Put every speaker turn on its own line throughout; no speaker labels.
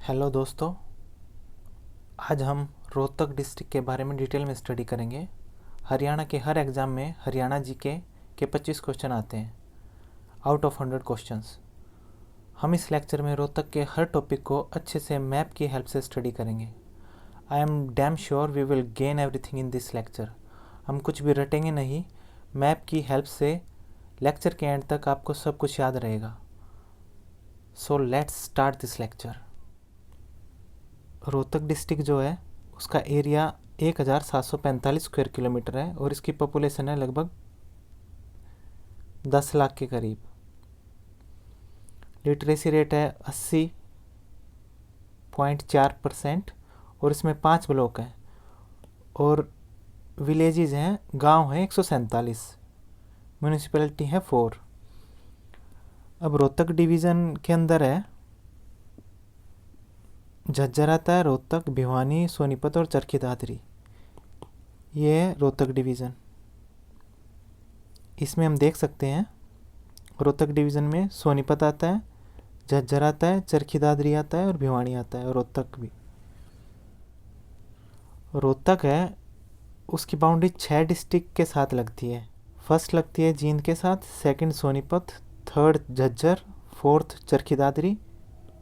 Hello दोस्तों, आज हम रोहतक डिस्ट्रिक्ट के बारे में डिटेल में स्टडी करेंगे। हरियाणा के हर एग्ज़ाम में हरियाणा जीके के 25 क्वेश्चन आते हैं आउट ऑफ 100 क्वेश्चंस। हम इस लेक्चर में रोहतक के हर टॉपिक को अच्छे से मैप की हेल्प से स्टडी करेंगे। I am damn sure we will gain everything in this lecture. हम कुछ भी रटेंगे नहीं, मैप की हेल्प से लेक्चर के एंड तक आपको सब कुछ याद रहेगा। So let's start this lecture. Rohtak district जो है उसका एरिया 1745 स्क्वायर किलोमीटर है और इसकी पॉपुलेशन है लगभग 10 लाख के करीब। लिटरेसी रेट है 80.4% और इसमें 5 ब्लॉक हैं और विलेजेस हैं, गांव हैं 147, म्यूनिसिपैलिटी है 4। अब रोहतक डिवीज़न के अंदर है झज्जर आता है, रोहतक, भिवानी, सोनीपत और चरखी दादरी। ये है रोहतक डिवीज़न। इसमें हम देख सकते हैं रोहतक डिवीज़न में सोनीपत आता है, झज्जर आता है, चरखी दादरी आता है और भिवानी आता है और रोहतक भी। रोहतक है उसकी बाउंड्री 6 डिस्ट्रिक्ट के साथ लगती है। फर्स्ट लगती है जींद के साथ, second Sonipat, third Jhajjar, fourth Charkhi Dadri,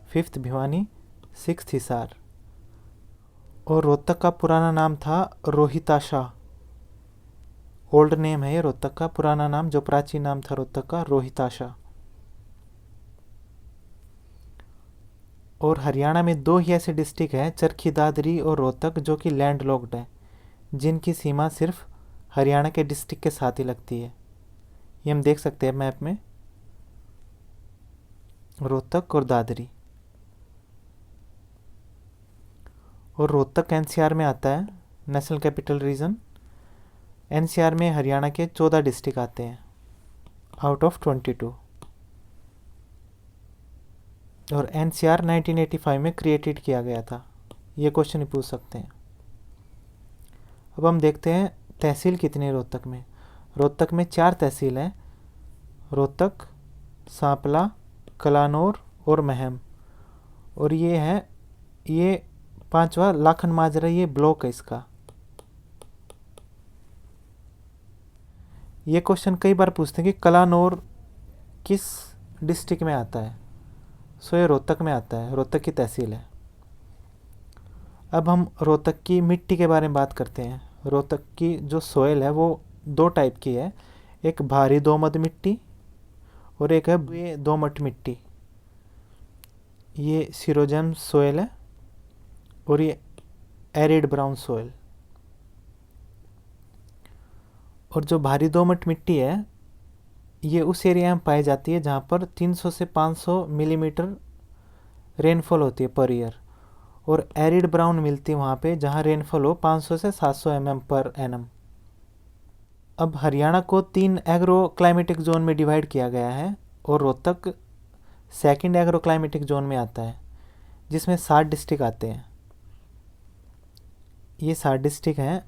fifth Bhiwani, 6th हिसार। और रोहतक का पुराना नाम था रोहिताशा। ओल्ड नेम है ये रोहतक का, पुराना नाम जो प्राचीन नाम था रोहतक का रोहिताशा। और हरियाणा में 2 ही ऐसे डिस्ट्रिक्ट हैं, चरखी दादरी और रोहतक, जो कि लैंड लॉक्ड है, जिनकी सीमा सिर्फ हरियाणा के डिस्ट्रिक्ट के साथ ही लगती है। ये हम देख सकते हैं मैप में, रोहतक और दादरी। और रोहतक एनसीआर में आता है, नेशनल कैपिटल रीजन। एनसीआर में हरियाणा के 14 डिस्ट्रिक्ट आते हैं आउट ऑफ 22। और एनसीआर 1985 में क्रिएटेड किया गया था। ये क्वेश्चन ही पूछ सकते हैं। अब हम देखते हैं तहसील कितनी है रोहतक में। रोहतक में 4 तहसील हैं, रोहतक, सांपला, कलानौर और महम। और ये 5वां लाखन माजरा, ये ब्लॉक है इसका। ये क्वेश्चन कई बार पूछते हैं कि कलानौर किस डिस्ट्रिक्ट में आता है। सो ये रोहतक में आता है, रोहतक की तहसील है। अब हम रोहतक की मिट्टी के बारे में बात करते हैं। रोहतक की जो सोयल है वो 2 टाइप की है, एक भारी दोमट मिट्टी और एक है ये दोमट मिट्टी। ये सिरोजेम सोयल है और ये एरिड ब्राउन सोयल। और जो भारी दोमट मिट्टी है ये उस एरिया में पाई जाती है जहाँ पर 300 से 500 मिलीमीटर रेनफॉल होती है पर ईयर। और एरिड ब्राउन मिलती है वहाँ पे जहाँ रेनफॉल हो 500 से 700 mm पर एनम। अब हरियाणा को 3 एग्रो क्लाइमेटिक जोन में डिवाइड किया गया है और Rohtak second agro climatic zone में आता है, जिसमें 7 डिस्ट्रिक्ट आते हैं। ये 7 डिस्ट्रिक्ट हैं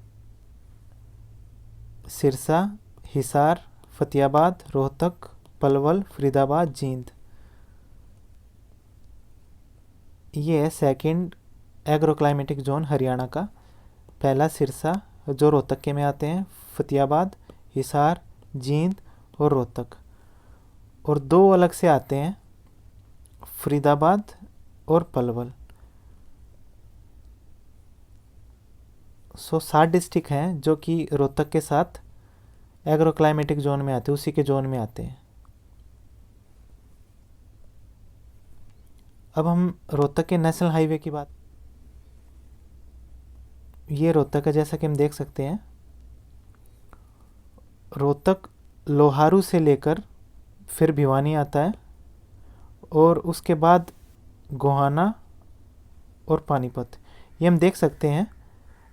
सिरसा, हिसार, फतेहाबाद, रोहतक, पलवल, फरीदाबाद, जींद। ये है second agro climatic zone Haryana का। पहला सिरसा जो रोहतक के में आते हैं, फतेहाबाद, हिसार, जींद और रोहतक। और 2 अलग से आते हैं, फरीदाबाद और पलवल। सो 7 डिस्ट्रिक्ट हैं जो कि रोहतक के साथ एग्रो क्लाइमेटिक जोन में आते हैं, उसी के जोन में आते हैं। अब हम रोहतक के नेशनल हाईवे की बात। ये रोहतक है, जैसा कि हम देख सकते हैं। रोहतक लोहारू से लेकर फिर भिवानी आता है और उसके बाद गोहाना और पानीपत। ये हम देख सकते हैं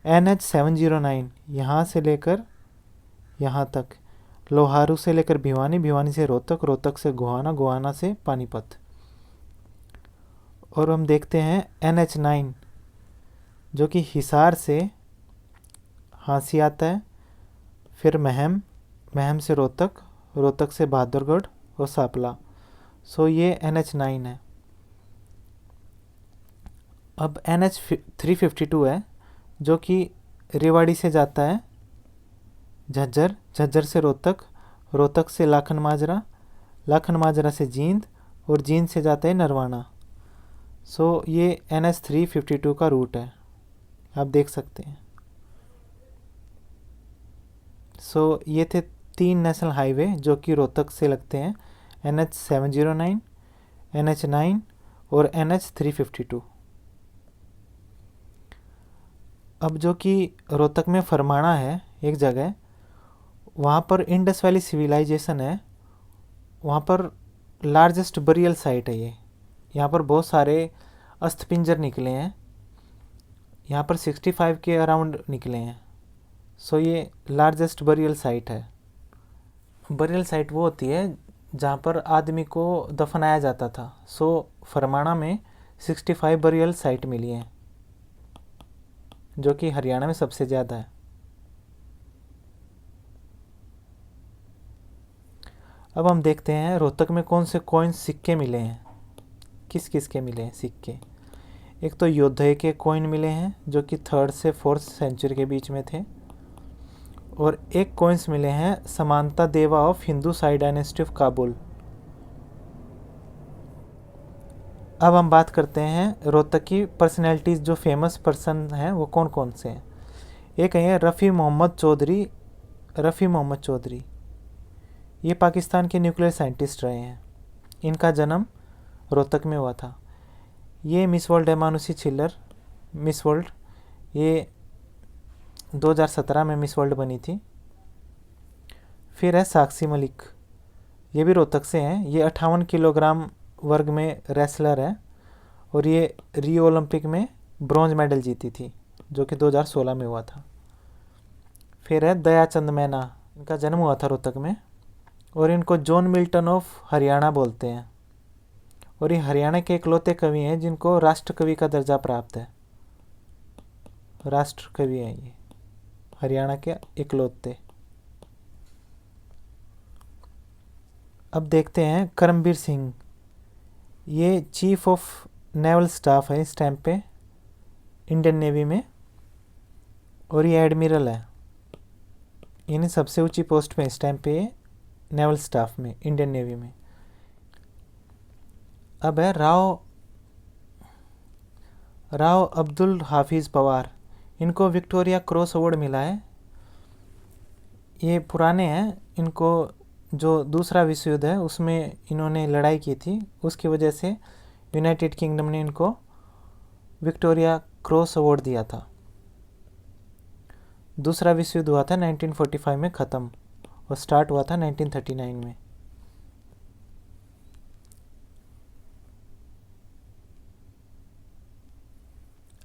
NH 709 यहाँ से लेकर यहाँ तक, लोहारू से लेकर भिवानी, भिवानी से रोहतक, रोहतक से गोहाना, गोहाना से पानीपत। और हम देखते हैं NH 9 जो कि हिसार से हांसी आता है, फिर महम, महम से रोहतक, रोहतक से बहादुरगढ़ और सांपला। सो ये NH 9 है। अब NH 352 है जो कि रेवाड़ी से जाता है झज्जर, झज्जर से रोहतक, रोहतक से लाखन माजरा, लाखन माजरा से जींद और जींद से जाता है नरवाना। सो ये NH 352 का रूट है, आप देख सकते हैं। सो ये थे 3 नेशनल हाईवे जो कि रोहतक से लगते हैं, NH 709, NH 9 और NH 352। अब जो कि रोहतक में फरमाना है एक जगह, वहाँ पर इंडस वैली सिविलाइजेशन है, वहाँ पर लार्जेस्ट बरियल साइट है ये। यहाँ पर बहुत सारे अस्थिपिंजर निकले हैं, यहाँ पर 65 के अराउंड निकले हैं। सो ये लार्जेस्ट बरियल साइट है। बरियल साइट वो होती है जहाँ पर आदमी को दफनाया जाता था। सो फरमाना में 65 बरियल साइट मिली हैं जो कि हरियाणा में सबसे ज़्यादा है। अब हम देखते हैं रोहतक में कौन से कॉइन सिक्के मिले हैं, किस किस के मिले हैं सिक्के। एक तो योद्धे के कॉइन मिले हैं जो कि 3rd से 4th सेंचुरी के बीच में थे, और एक कॉइन्स मिले हैं समांता देवा of Hindu Sai dynasty of Kabul. अब हम बात करते हैं रोहतक की पर्सनैलिटीज़, जो फेमस पर्सन हैं वो कौन कौन से हैं। एक है रफ़ी मोहम्मद चौधरी। रफ़ी मोहम्मद चौधरी ये पाकिस्तान के न्यूक्लियर साइंटिस्ट रहे हैं। इनका जन्म रोहतक में हुआ था। ये मिस वर्ल्ड है मानुषी छिल्लर, मिस वर्ल्ड, ये 2017 में मिस वर्ल्ड बनी थी। फिर है साक्षी मलिक, ये भी रोहतक से हैं। ये 58 किलोग्राम वर्ग में रेसलर है और ये रियो ओलंपिक में ब्रॉन्ज मेडल जीती थी जो कि 2016 में हुआ था। फिर है दयाचंद मैना, इनका जन्म हुआ था रोहतक में और इनको जॉन मिल्टन ऑफ हरियाणा बोलते हैं, और ये हरियाणा के इकलौते कवि हैं जिनको राष्ट्र कवि का दर्जा प्राप्त है। राष्ट्र कवि हैं ये हरियाणा के इकलौते। अब देखते हैं करमबीर सिंह, ये चीफ ऑफ नेवल स्टाफ है इस टाइम पे इंडियन नेवी में, और ये एडमिरल है, यानी सबसे ऊंची पोस्ट पे इस टाइम पे नेवल स्टाफ में इंडियन नेवी में। अब है राव अब्दुल हाफिज़ पवार, इनको विक्टोरिया क्रॉस अवार्ड मिला है। ये पुराने हैं, इनको जो दूसरा विश्व युद्ध है उसमें इन्होंने लड़ाई की थी, उसकी वजह से यूनाइटेड किंगडम ने इनको विक्टोरिया क्रॉस अवार्ड दिया था। दूसरा विश्व युद्ध हुआ था 1945 में ख़त्म और स्टार्ट हुआ था 1939 में।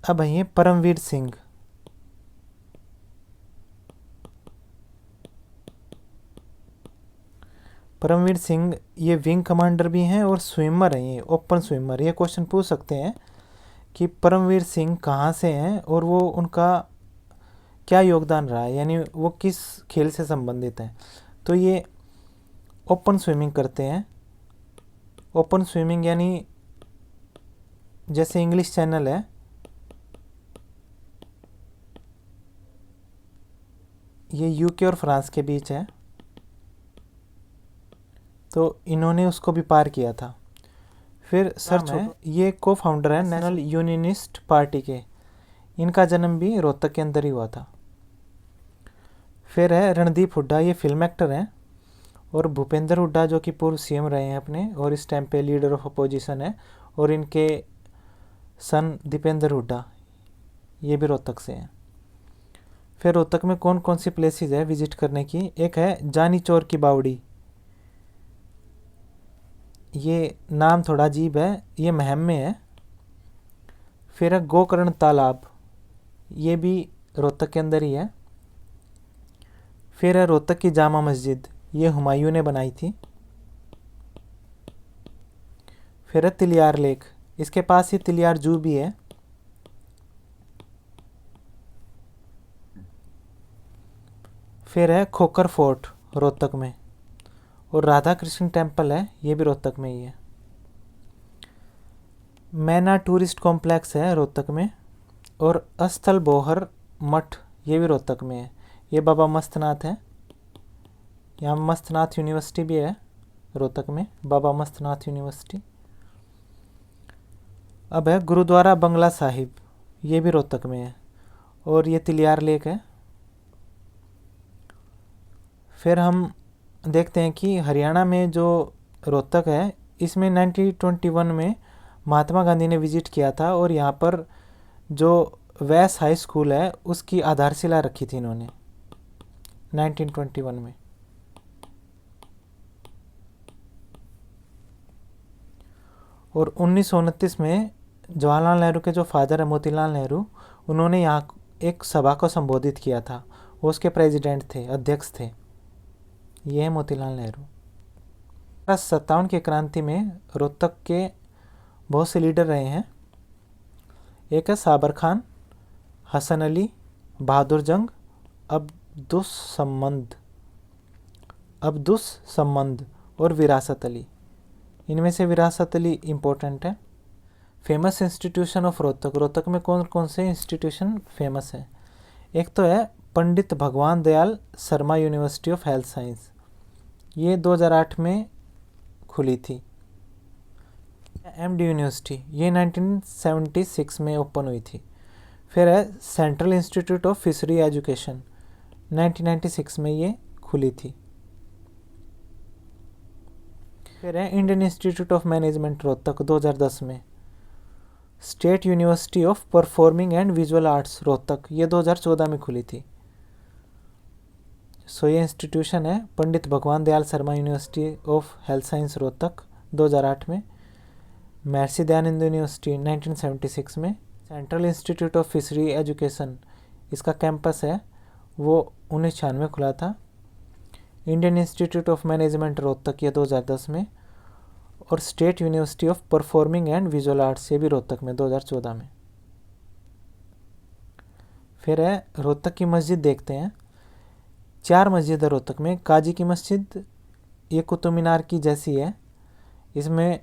अब है परमवीर सिंह, परमवीर सिंह ये विंग कमांडर भी हैं और स्विमर हैं, ये ओपन स्विमर। ये क्वेश्चन पूछ सकते हैं कि परमवीर सिंह कहाँ से हैं और वो उनका क्या योगदान रहा है, यानी वो किस खेल से संबंधित हैं। तो ये ओपन स्विमिंग करते हैं। ओपन स्विमिंग यानी जैसे इंग्लिश चैनल है, ये यूके और फ्रांस के बीच है, तो इन्होंने उसको भी पार किया था। फिर सर्च है, ये को फाउंडर है नेशनल यूनियनिस्ट पार्टी के, इनका जन्म भी रोहतक के अंदर ही हुआ था। फिर है रणदीप हुड्डा, ये फिल्म एक्टर हैं, और भूपेंद्र हुड्डा जो कि पूर्व सीएम रहे हैं अपने और इस टाइम पे लीडर ऑफ अपोजिशन है, और इनके सन दीपेंद्र हुड्डा ये भी रोहतक से हैं। फिर रोहतक में कौन कौन सी प्लेसेस है विजिट करने की। एक है जानी चौर की बावड़ी, ये नाम थोड़ा अजीब है, ये महम में है। फिर है गोकर्ण तालाब, ये भी रोहतक के अंदर ही है। फिर है रोहतक की जामा मस्जिद, ये हुमायूं ने बनाई थी। फिर है तिलियार लेक, इसके पास ही तिलियार जू भी है। फिर है खोखर फोर्ट रोहतक में, और राधा कृष्ण टेम्पल है, ये भी रोहतक में ही है। मैना टूरिस्ट कॉम्प्लेक्स है रोहतक में, और अस्थल बोहर मठ ये भी रोहतक में है। ये बाबा मस्तनाथ है। यहाँ मस्तनाथ यूनिवर्सिटी भी है रोहतक में, बाबा मस्तनाथ यूनिवर्सिटी। अब है गुरुद्वारा बंगला साहिब, ये भी रोहतक में है, और ये तिलियार लेक है। फिर हम देखते हैं कि हरियाणा में जो रोहतक है, इसमें 1921 में महात्मा गांधी ने विजिट किया था, और यहाँ पर जो वैस हाई स्कूल है उसकी आधारशिला रखी थी इन्होंने 1921 में। और 1929 में जवाहरलाल नेहरू के जो फादर है मोतीलाल नेहरू, उन्होंने यहाँ एक सभा को संबोधित किया था। वो उसके प्रेसिडेंट थे, अध्यक्ष थे। ये है मोतीलाल नेहरू। 57 की क्रांति में रोहतक के बहुत से लीडर रहे हैं। एक है साबर खान, हसन अली, बहादुर जंग, अब्दुस सम्मंद और विरासत अली। इनमें से विरासत अली इम्पोर्टेंट है। Famous institution of Rohtak, Rohtak में कौन कौन से इंस्टीट्यूशन फेमस है? एक तो है पंडित भगवान Dayal Sharma university of health science, ये 2008 में खुली थी। एमडी यूनिवर्सिटी, ये 1976 में ओपन हुई थी। फिर है central institute of fishery education, 1996 में ये खुली थी। फिर है Indian institute of management Rohtak, 2010 में। State university of performing and visual arts Rohtak, ये 2014 में खुली थी। सो ये इंस्टीट्यूशन है पंडित भगवान Dayal Sharma university of health science Rohtak, 2008 में। महर्षि दयानंद यूनिवर्सिटी 1976 में। Central institute of fishery education, इसका कैंपस है वो 1996 में खुला था। Indian institute of management Rohtak, ये 2010 में। और state university of performing and visual arts, ये भी रोहतक में 2014 में। फिर है रोहतक की मस्जिद देखते हैं। 4 मस्जिद है रोहतक में। काजी की मस्जिद, ये कुतुब मीनार की जैसी है। इसमें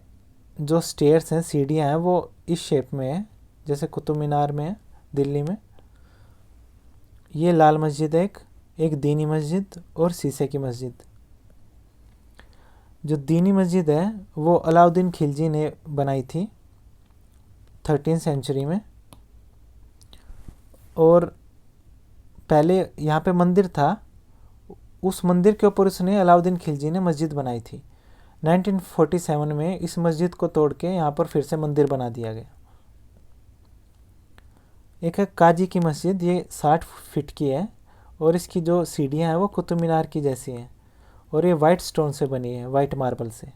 जो स्टेयर्स हैं, सीढ़ियाँ हैं, वो इस शेप में है जैसे कुतुब मीनार में है दिल्ली में। ये लाल मस्जिद है एक दीनी मस्जिद और शीशे की मस्जिद। जो दीनी मस्जिद है वो अलाउद्दीन खिलजी ने बनाई थी 13th सेंचुरी में। और पहले यहाँ पे मंदिर था, उस मंदिर के ऊपर उसने अलाउद्दीन खिलजी ने मस्जिद बनाई थी। 1947 में इस मस्जिद को तोड़ के यहाँ पर फिर से मंदिर बना दिया गया। एक है काजी की मस्जिद, ये 60 फीट की है, और इसकी जो सीढ़ियाँ हैं वो कुतुब मीनार की जैसी हैं, और ये वाइट स्टोन से बनी है, वाइट मार्बल से।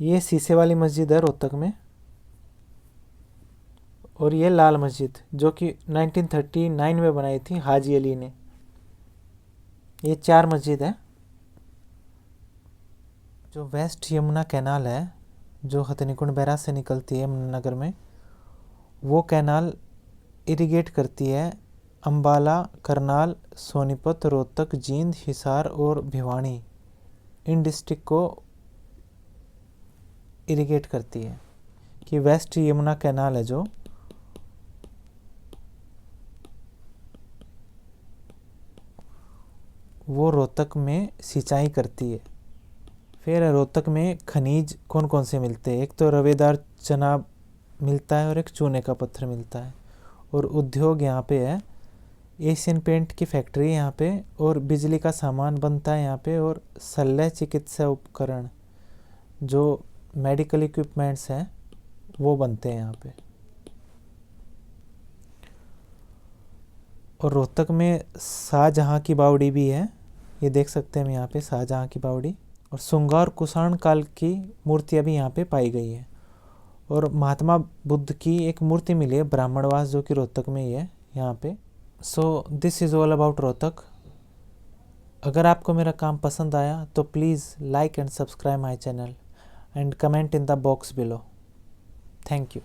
ये शीशे वाली मस्जिद है रोहतक में। और ये लाल मस्जिद जो कि 1939 में बनाई थी हाजी अली ने। ये 4 मस्जिद है। जो वेस्ट यमुना कैनाल है जो हथनीकुंड बैराज से निकलती है यमुनानगर में, वो कैनाल इरिगेट करती है अम्बाला, करनाल, सोनीपत, रोहतक, जींद, हिसार और भिवानी, इन डिस्ट्रिक्ट को इरिगेट करती है। कि वेस्ट यमुना कैनाल है जो वो रोहतक में सिंचाई करती है। फिर रोहतक में खनिज कौन कौन से मिलते हैं? एक तो रवेदार चना मिलता है और एक चूने का पत्थर मिलता है। और उद्योग यहाँ पे है, एशियन पेंट की फैक्ट्री है यहाँ पे, और बिजली का सामान बनता है यहाँ पे, और शल्य चिकित्सा उपकरण जो मेडिकल इक्विपमेंट्स हैं वो बनते हैं यहाँ पे। और रोहतक में शाहजहाँ की बावड़ी भी है, ये देख सकते हैं हम यहाँ पे शाहजहाँ की बावड़ी। और सुंगा और कुषाण काल की मूर्तियाँ भी यहाँ पे पाई गई है। और महात्मा बुद्ध की एक मूर्ति मिली है ब्राह्मणवास, जो कि रोहतक में ही है यहाँ पे। So this is all about Rohtak. अगर आपको मेरा काम पसंद आया तो please like and subscribe my channel and comment in the box below. Thank you.